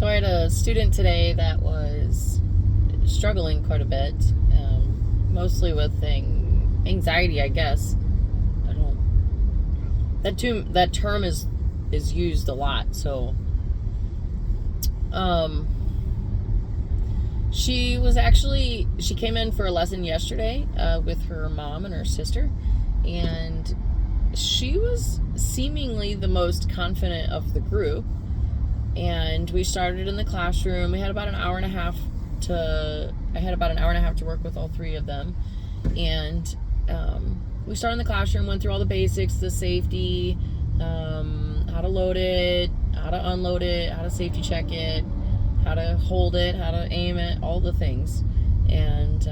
So I had a student today that was struggling quite a bit, mostly with anxiety, I guess. I don't. That term is used a lot. So, she came in for a lesson yesterday with her mom and her sister, and she was seemingly the most confident of the group. And we started in the classroom. I had about an hour and a half to work with all three of them. And we started in the classroom, went through all the basics, the safety, how to load it, how to unload it, how to safety check it, how to hold it, how to aim it, all the things. And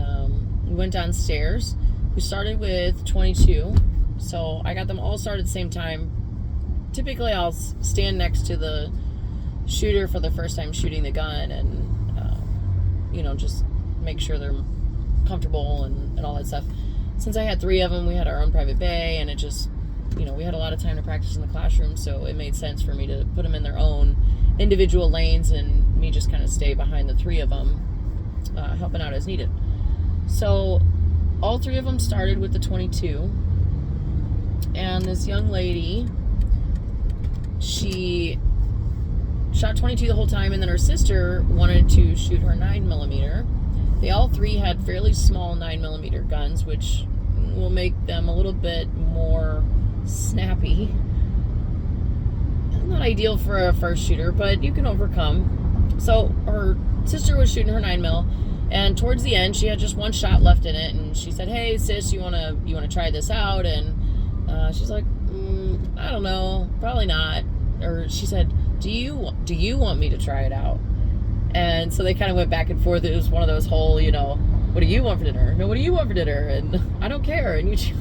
we went downstairs. We started with 22. So I got them all started at the same time. Typically I'll stand next to the shooter for the first time shooting the gun and just make sure they're comfortable and all that stuff. Since I had three of them, we had our own private bay, and it just, we had a lot of time to practice in the classroom, so it made sense for me to put them in their own individual lanes and me just kind of stay behind the three of them, helping out as needed. So all three of them started with the 22, and this young lady, she shot 22 the whole time, and then her sister wanted to shoot her 9mm. They all three had fairly small 9mm guns, which will make them a little bit more snappy. Not ideal for a first shooter, but you can overcome. So her sister was shooting her 9mm, and towards the end she had just one shot left in it, and she said, "Hey sis, you wanna try this out?" And she's like, I don't know, probably not. Or she said, do you want me to try it out? And so they kind of went back and forth. It was one of those whole, what do you want for dinner? No, what do you want for dinner? And I don't care. And it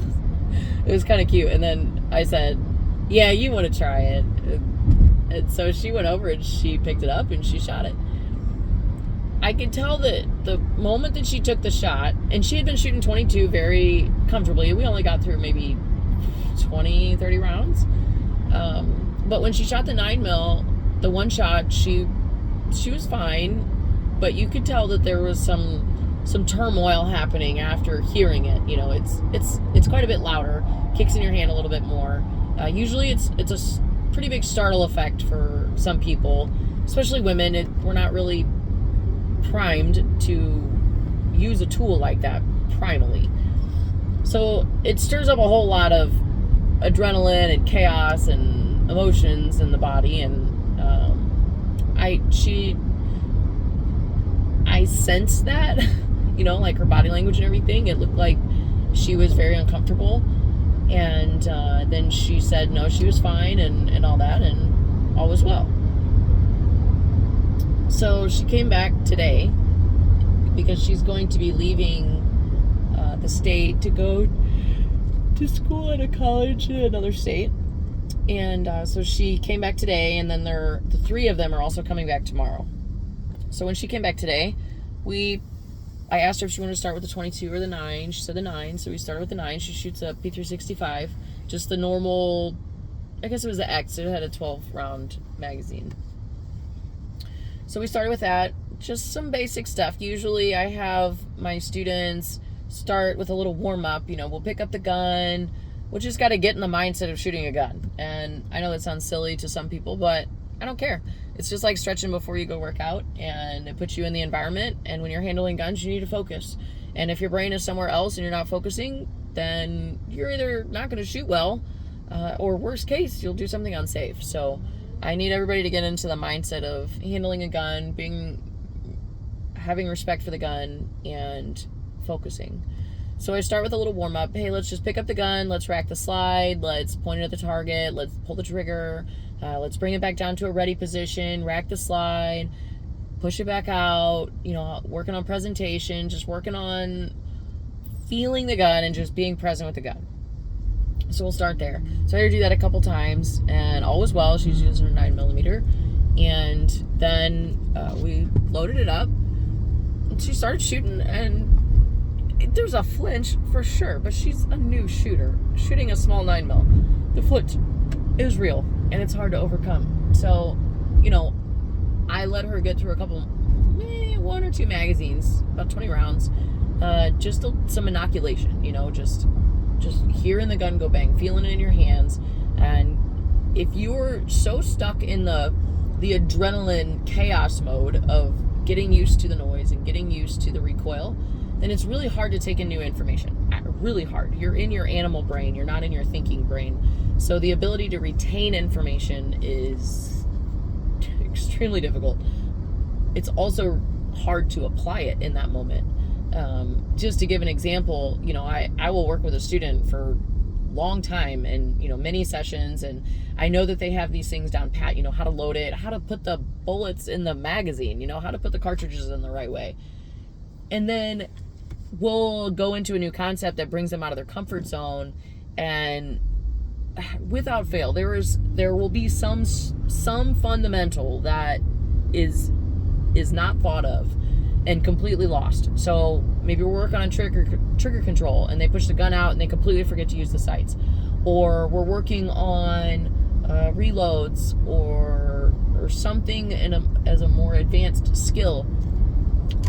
was kind of cute. And then I said, yeah, you want to try it. And so she went over and she picked it up and she shot it. I could tell that the moment that she took the shot, and she had been shooting 22 very comfortably. We only got through maybe 20, 30 rounds. But when she shot the 9mm, the one shot, she was fine, but you could tell that there was some turmoil happening after hearing it. It's quite a bit louder, kicks in your hand a little bit more. Usually it's a pretty big startle effect for some people, especially women. We're not really primed to use a tool like that primally. So it stirs up a whole lot of adrenaline and chaos and emotions in the body, and I sensed that, like her body language and everything. It looked like she was very uncomfortable, and then she said no, she was fine and all that, and all was well. So she came back today because she's going to be leaving the state to go to school at a college in another state. And so she came back today, and then the three of them are also coming back tomorrow. So when she came back today, I asked her if she wanted to start with the 22 or the 9. She said the 9, so we started with the 9. She shoots a P365, just the normal, I guess it was the X. It had a 12-round magazine. So we started with that, just some basic stuff. Usually I have my students start with a little warm-up. We'll pick up the gun. We'll just got to get in the mindset of shooting a gun. And I know that sounds silly to some people, but I don't care. It's just like stretching before you go work out, and it puts you in the environment. And when you're handling guns, you need to focus. And if your brain is somewhere else and you're not focusing, then you're either not going to shoot well, or worst case, you'll do something unsafe. So I need everybody to get into the mindset of handling a gun, having respect for the gun, and focusing. So I start with a little warm-up. Hey, let's just pick up the gun. Let's rack the slide. Let's point it at the target. Let's pull the trigger. Let's bring it back down to a ready position. Rack the slide. Push it back out. Working on presentation. Just working on feeling the gun and just being present with the gun. So we'll start there. So I had her do that a couple times, and all was well. She's using her 9mm. And then we loaded it up. And she started shooting, and there's a flinch for sure, but she's a new shooter. Shooting a small 9mm. The flinch is real, and it's hard to overcome. So, I let her get through a couple, 1 or 2 magazines, about 20 rounds, just some inoculation, just hearing the gun go bang, feeling it in your hands. And if you're so stuck in the adrenaline chaos mode of getting used to the noise and getting used to the recoil, then it's really hard to take in new information. Really hard. You're in your animal brain. You're not in your thinking brain. So the ability to retain information is extremely difficult. It's also hard to apply it in that moment. Just to give an example, I will work with a student for a long time and, many sessions, and I know that they have these things down pat, how to load it, how to put the bullets in the magazine, how to put the cartridges in the right way. And then we'll go into a new concept that brings them out of their comfort zone, and without fail, there will be some fundamental that is not thought of and completely lost. So maybe we're working on trigger control and they push the gun out and they completely forget to use the sights, or we're working on reloads or something as a more advanced skill.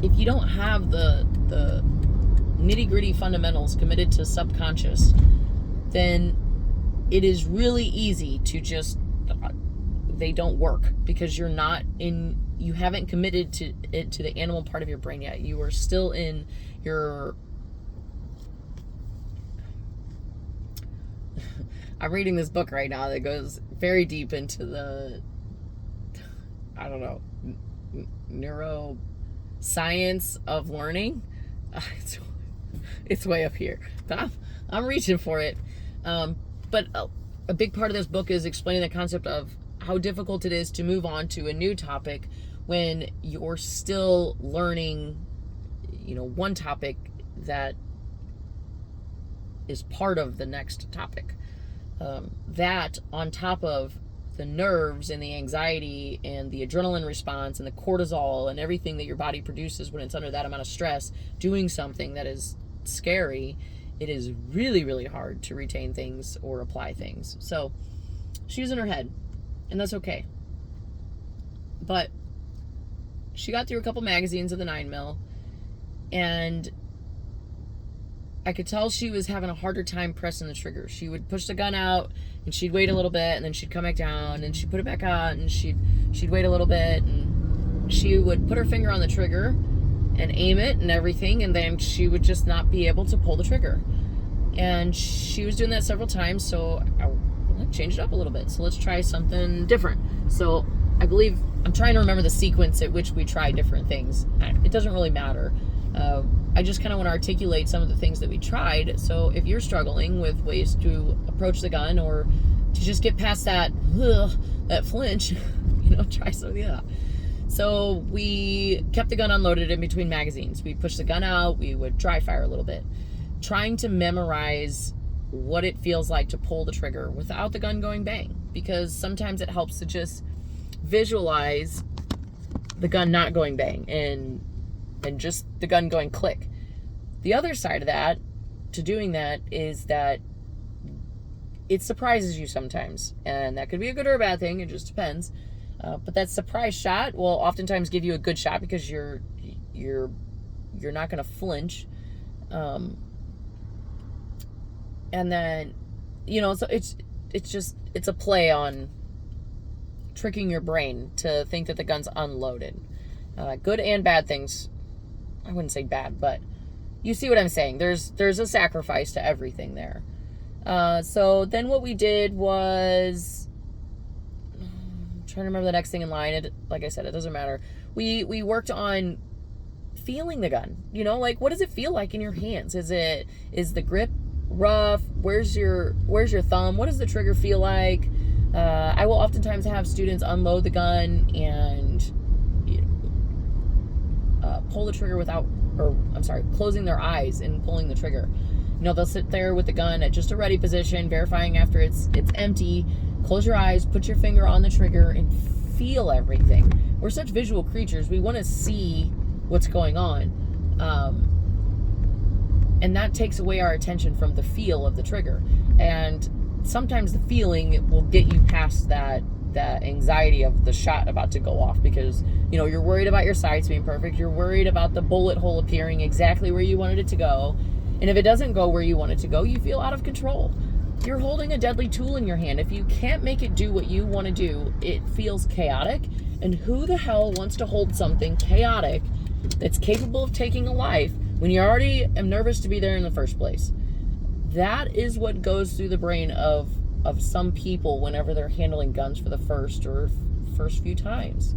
If you don't have the nitty-gritty fundamentals committed to subconscious, then it is really easy to just, they don't work because you haven't committed to the animal part of your brain yet. You are still in your, I'm reading this book right now that goes very deep into the, neuroscience of learning. It's way up here, but I'm reaching for it. But a big part of this book is explaining the concept of how difficult it is to move on to a new topic when you're still learning, one topic that is part of the next topic. That on top of the nerves and the anxiety and the adrenaline response and the cortisol and everything that your body produces when it's under that amount of stress, doing something that is scary, it is really, really hard to retain things or apply things. So she's in her head, and that's okay. But she got through a couple magazines of the 9mm, and I could tell she was having a harder time pressing the trigger. She would push the gun out and she'd wait a little bit, and then she'd come back down and she'd put it back out, and she'd wait a little bit, and she would put her finger on the trigger and aim it and everything, and then she would just not be able to pull the trigger. And she was doing that several times, so I changed it up a little bit. So let's try something different. So I believe, I'm trying to remember the sequence at which we try different things. It doesn't really matter. I just kind of want to articulate some of the things that we tried. So if you're struggling with ways to approach the gun or to just get past that flinch, try something. Yeah. So we kept the gun unloaded in between magazines. We pushed the gun out. We would dry fire a little bit, trying to memorize what it feels like to pull the trigger without the gun going bang, because sometimes it helps to just visualize the gun not going bang and just the gun going click. The other side of that, to doing that, is that it surprises you sometimes, and that could be a good or a bad thing. It just depends. But that surprise shot will oftentimes give you a good shot because you're not going to flinch. And then, so it's a play on tricking your brain to think that the gun's unloaded. Good and bad things. I wouldn't say bad, but you see what I'm saying. There's a sacrifice to everything there. So then what we did was, I'm trying to remember the next thing in line. Like I said, it doesn't matter. We worked on feeling the gun. Like, what does it feel like in your hands? Is the grip rough? Where's your thumb? What does the trigger feel like? I will oftentimes have students unload the gun and pull the trigger closing their eyes and pulling the trigger. They'll sit there with the gun at just a ready position, verifying after it's empty. Close your eyes, put your finger on the trigger, and feel everything. We're such visual creatures. We want to see what's going on. And that takes away our attention from the feel of the trigger. And sometimes the feeling will get you past that that anxiety of the shot about to go off, because, you know, you're worried about your sights being perfect. You're worried about the bullet hole appearing exactly where you wanted it to go. And if it doesn't go where you want it to go, you feel out of control. You're holding a deadly tool in your hand. If you can't make it do what you want to do, it feels chaotic. And who the hell wants to hold something chaotic that's capable of taking a life when you already am nervous to be there in the first place? That is what goes through the brain of some people whenever they're handling guns for the first few times.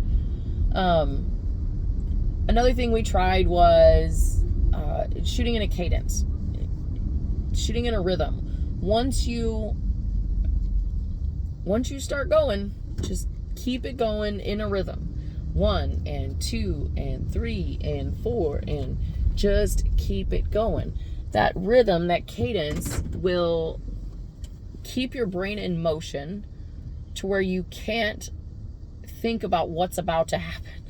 Another thing we tried was shooting in a cadence, shooting in a rhythm. Once you start going, just keep it going in a rhythm. 1 and 2 and 3 and 4, and just keep it going. That rhythm, that cadence will keep your brain in motion to where you can't think about what's about to happen.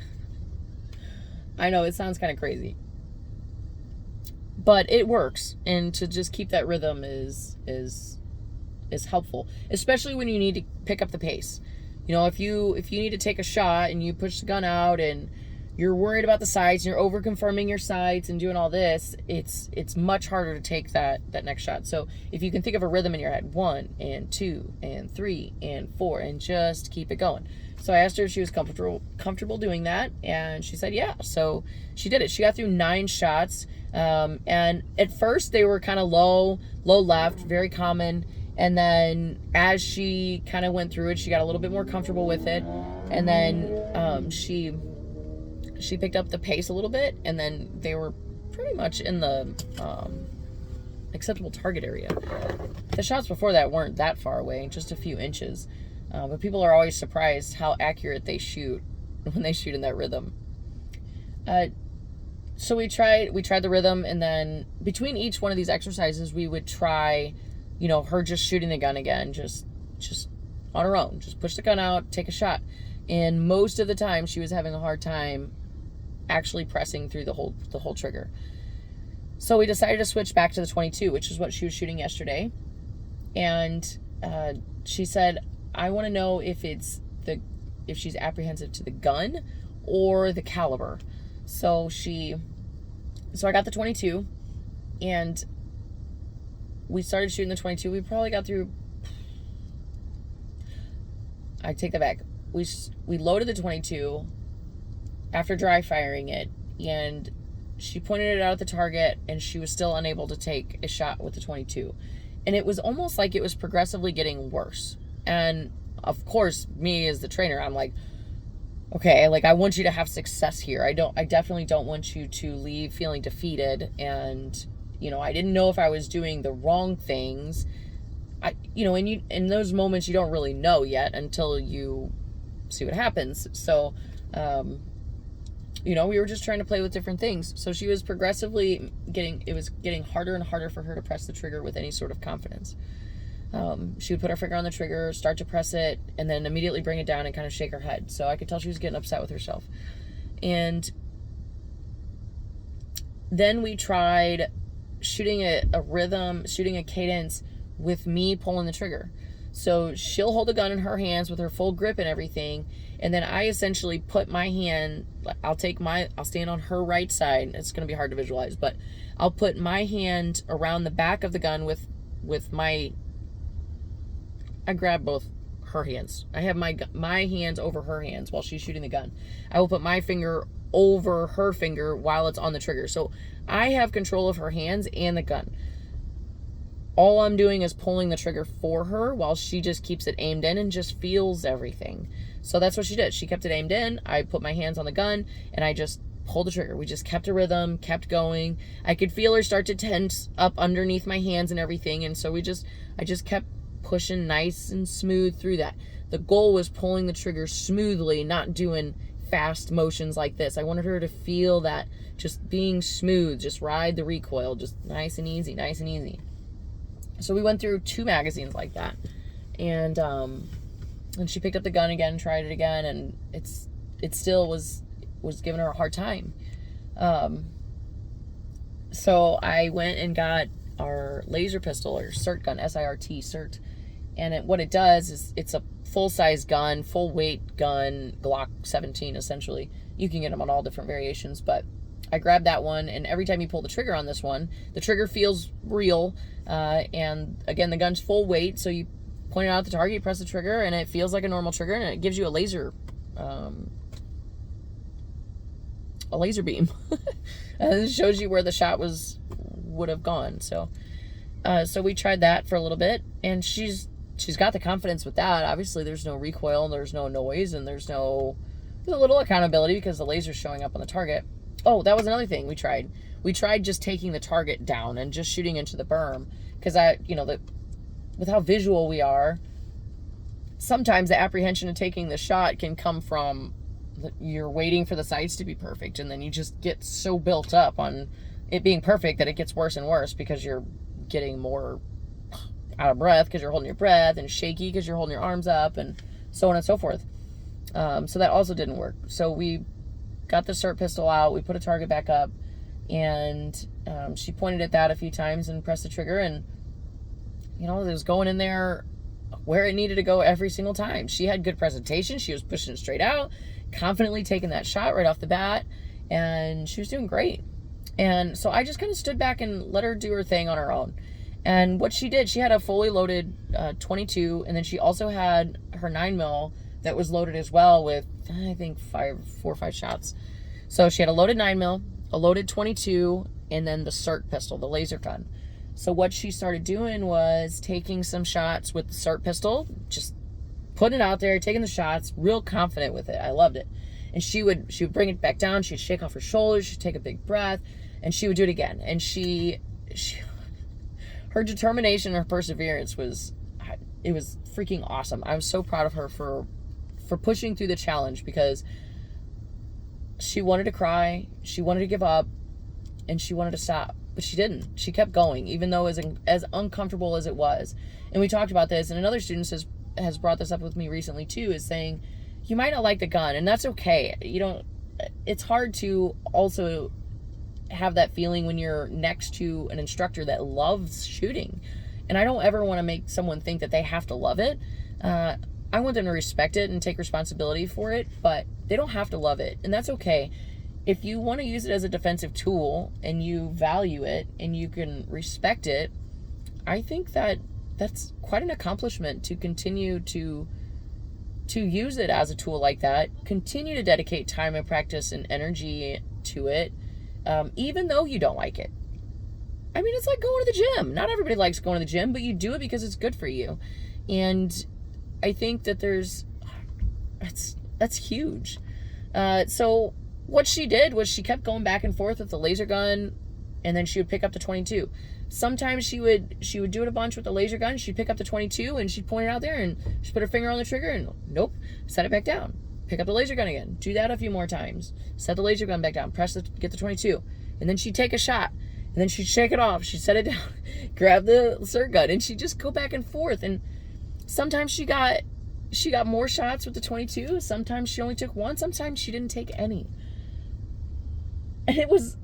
I know it sounds kind of crazy, but it works. And to just keep that rhythm is helpful, especially when you need to pick up the pace. You know, if you need to take a shot and you push the gun out and you're worried about the sights and you're over confirming your sights and doing all this, it's much harder to take that next shot. So if you can think of a rhythm in your head, 1 and 2 and 3 and 4, and just keep it going. So I asked her if she was comfortable doing that, and she said yeah. So she did it. She got through 9 shots, and at first they were kind of low left, very common. And then as she kind of went through it, she got a little bit more comfortable with it, and then she picked up the pace a little bit, and then they were pretty much in the acceptable target area. The shots before that weren't that far away, just a few inches. But people are always surprised how accurate they shoot when they shoot in that rhythm. So we tried the rhythm, and then between each one of these exercises, we would try, you know, her just shooting the gun again, just on her own. Just push the gun out, take a shot. And most of the time, she was having a hard time actually pressing through the whole trigger. So we decided to switch back to the 22, which is what she was shooting yesterday. And she said, I want to know if she's apprehensive to the gun or the caliber. So I got the 22, and we started shooting the 22. We probably got through, I take that back. We loaded the 22 after dry firing it, and she pointed it out at the target, and she was still unable to take a shot with the 22. And it was almost like it was progressively getting worse. And of course, me as the trainer, I'm like, okay, like, I want you to have success here. I definitely don't want you to leave feeling defeated. And, you know, I didn't know if I was doing the wrong things. In those moments, you don't really know yet until you see what happens. So, we were just trying to play with different things. So she was progressively getting harder and harder for her to press the trigger with any sort of confidence. She would put her finger on the trigger, start to press it, and then immediately bring it down and kind of shake her head. So I could tell she was getting upset with herself. And then we tried shooting a rhythm, shooting a cadence with me pulling the trigger. So she'll hold the gun in her hands with her full grip and everything, and then I essentially put my hand, I'll stand on her right side. It's going to be hard to visualize, but I'll put my hand around the back of the gun with I grab both her hands. I have my hands over her hands while she's shooting the gun. I will put my finger over her finger while it's on the trigger. So I have control of her hands and the gun. All I'm doing is pulling the trigger for her while she just keeps it aimed in and just feels everything. So that's what she did. She kept it aimed in. I put my hands on the gun, and I just pulled the trigger. We just kept a rhythm, kept going. I could feel her start to tense up underneath my hands and everything. And so I just kept pushing nice and smooth through that. The goal was pulling the trigger smoothly, not doing fast motions like this. I wanted her to feel that, just being smooth, just ride the recoil, just nice and easy, nice and easy. So we went through 2 magazines like that. And she picked up the gun again, tried it again, and it still was giving her a hard time. So I went and got our laser pistol, or SIRT gun, SIRT, SIRT. And what it does is it's a full-size gun, full-weight gun, Glock 17, essentially. You can get them on all different variations, but I grabbed that one, and every time you pull the trigger on this one, the trigger feels real, and again, the gun's full weight, so you point it out at the target, you press the trigger, and it feels like a normal trigger, and it gives you a laser beam. It shows you where the shot would have gone. So we tried that for a little bit, and she's got the confidence with that. Obviously, there's no recoil, and there's no noise, and there's a little accountability because the laser's showing up on the target. Oh, that was another thing we tried. We tried just taking the target down and just shooting into the berm, because with how visual we are, sometimes the apprehension of taking the shot can come from you're waiting for the sights to be perfect, and then you just get so built up on it being perfect that it gets worse and worse because you're getting more out of breath because you're holding your breath, and shaky because you're holding your arms up, and so on and so forth. So that also didn't work. So we got the SIRT pistol out, we put a target back up, and she pointed at that a few times and pressed the trigger, and it was going in there where it needed to go every single time. She had good presentation. She was pushing it straight out, confidently taking that shot right off the bat, and she was doing great. And so I just kind of stood back and let her do her thing on her own. And what she did, she had a fully loaded 22, and then she also had her 9mm that was loaded as well with, I think, 4 or 5 shots. So she had a loaded 9mm, a loaded 22, and then the SIRT pistol, the laser gun. So what she started doing was taking some shots with the SIRT pistol, just putting it out there, taking the shots, real confident with it. I loved it. And she would bring it back down. She'd shake off her shoulders. She'd take a big breath, and she would do it again. And she her determination, her perseverance was freaking awesome. I was so proud of her for pushing through the challenge, because she wanted to cry, she wanted to give up, and she wanted to stop. But she didn't. She kept going, even though as uncomfortable as it was. And we talked about this, and another student has brought this up with me recently too, is saying, you might not like the gun, and that's okay. It's hard to also have that feeling when you're next to an instructor that loves shooting. And I don't ever want to make someone think that they have to love it. I want them to respect it and take responsibility for it, but they don't have to love it, and that's okay. If you want to use it as a defensive tool and you value it and you can respect it, I think that's quite an accomplishment to continue to use it as a tool like that, continue to dedicate time and practice and energy to it, even though you don't like it. I mean, it's like going to the gym. Not everybody likes going to the gym, but you do it because it's good for you. And I think that that's huge. So what she did was she kept going back and forth with the laser gun, and then she would pick up the 22. Sometimes she would do it a bunch with the laser gun. She'd pick up the 22 and she'd point it out there, and she'd put her finger on the trigger and nope, set it back down. Pick up the laser gun again. Do that a few more times. Set the laser gun back down. Get the 22. And then she'd take a shot, and then she'd shake it off. She'd set it down, grab the SIRT gun, and she'd just go back and forth. And sometimes she got more shots with the 22. Sometimes she only took one. Sometimes she didn't take any. And it was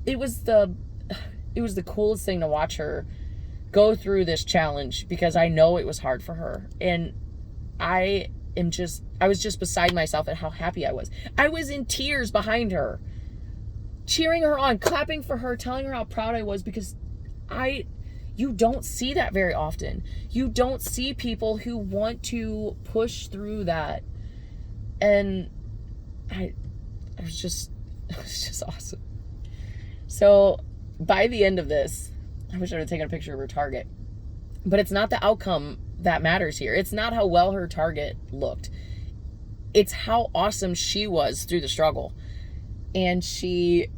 the coolest thing to watch her go through this challenge, because I know it was hard for her. And I was just beside myself at how happy I was. I was in tears behind her, cheering her on, clapping for her, telling her how proud I was, because you don't see that very often. You don't see people who want to push through that. And it was just awesome. So by the end of this, I wish I would have taken a picture of her target. But it's not the outcome that matters here. It's not how well her target looked. It's how awesome she was through the struggle. And she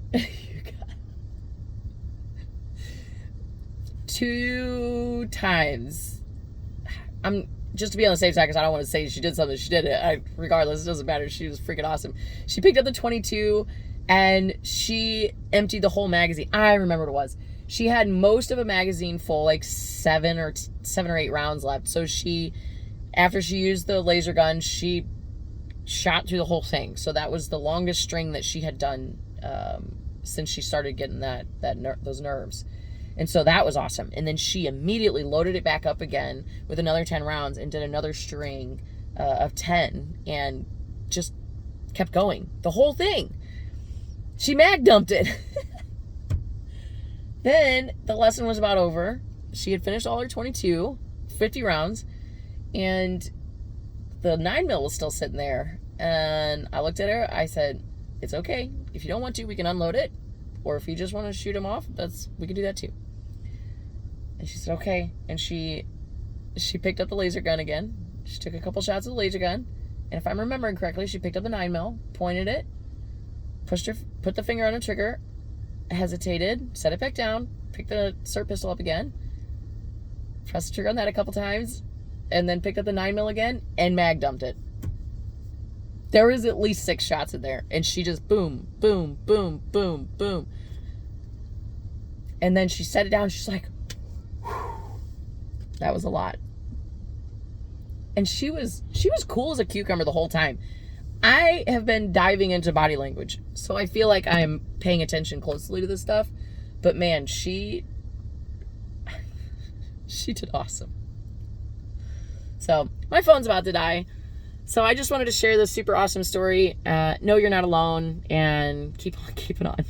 2 times, I'm just to be on the safe side, because I don't want to say she did something. She did it. Regardless, it doesn't matter. She was freaking awesome. She picked up the 22 and she emptied the whole magazine. I remember what it was. She had most of a magazine full, like 7 or 8 rounds left. So after she used the laser gun, she shot through the whole thing. So that was the longest string that she had done since she started getting those nerves. And so that was awesome. And then she immediately loaded it back up again with another 10 rounds and did another string of 10 and just kept going. The whole thing. She mag dumped it. Then the lesson was about over. She had finished all her 22, 50 rounds, and the 9mm was still sitting there. And I looked at her. I said, it's okay. If you don't want to, we can unload it. Or if you just want to shoot him off, we can do that too. And she said, okay. And she picked up the laser gun again. She took a couple shots of the laser gun. And if I'm remembering correctly, she picked up the 9mm, pointed it, put the finger on the trigger, hesitated, set it back down, picked the SIRT pistol up again, pressed the trigger on that a couple times, and then picked up the 9mm again and mag dumped it. There was at least 6 shots in there, and she just boom, boom, boom, boom, boom. And then she set it down. She's like, whew, that was a lot. And she was cool as a cucumber the whole time. I have been diving into body language, so I feel like I'm paying attention closely to this stuff. But man, she did awesome. So my phone's about to die. So I just wanted to share this super awesome story. No, you're not alone, and keep on keeping on.